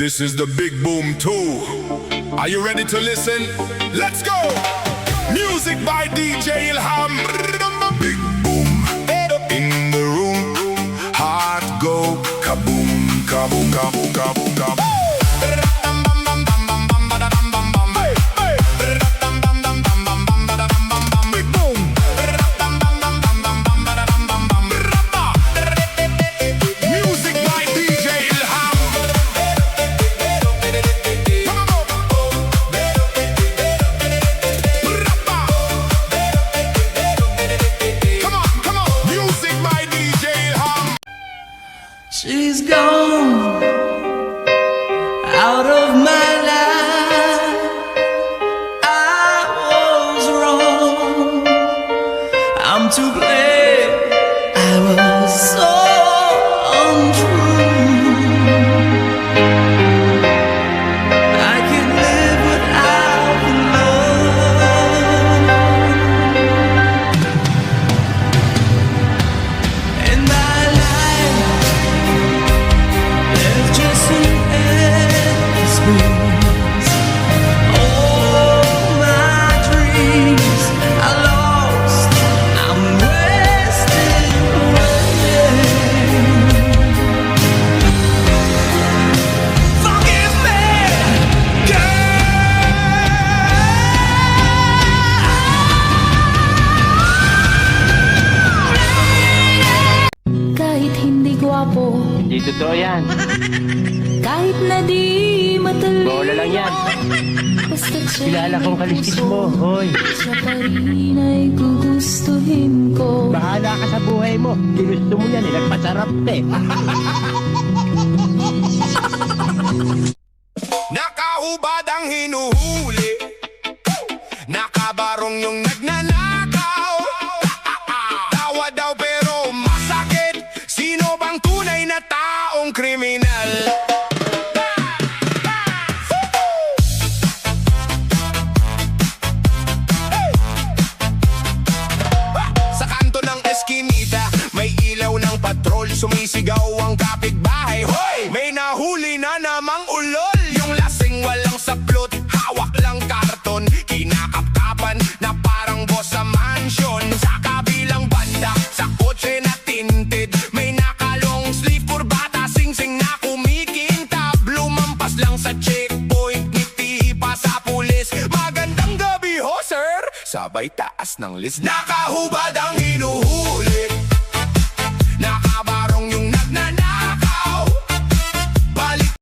This is the Big Boom 2. Are you ready to listen? Let's go! Music by DJ Ilham. Big Boom in the room. Heart go kaboom, kaboom, kaboom, kaboom, kaboom. She's gone out of my life. I was wrong. I'm to blame. I was so untrue. I can't live without the love. And my life, there's just an empty space. All my dreams are lost. I'm wasting away. Forgive me, Kahit hindi gwapo, Hindi totoo yan. kahit na di matalino, Bola lang yan. basta Kilala kong kaliskis mo, hoy. siya pa rin ay gugustuhin ko. Bahala ka sa buhay mo. Ginusto mo yan, nagpasarap eh. Nakahubad ang hinuhuli, nakabarong yung nagnanakaw. Tawa daw pero masakit, sino bang tunay na taong kriminal? Sa kanto ng eskinita, may ilaw ng patrol, sumisigaw ang kapitbahay. Hoy! May nahuli na namang ulol. Yung lasing walang saplot, hawak lang karton, kinakapkapan na parang boss sa mansion. Sa kabilang banda, sa kotse na tinted, may nakalong sleeve, kurbata, singsing na kumikintab. Lumampas lang sa checkpoint, ngiti pa sa pulis. Magandang gabi ho, sir! Sabay taas ng list. Nakahubad ang hinuhuli,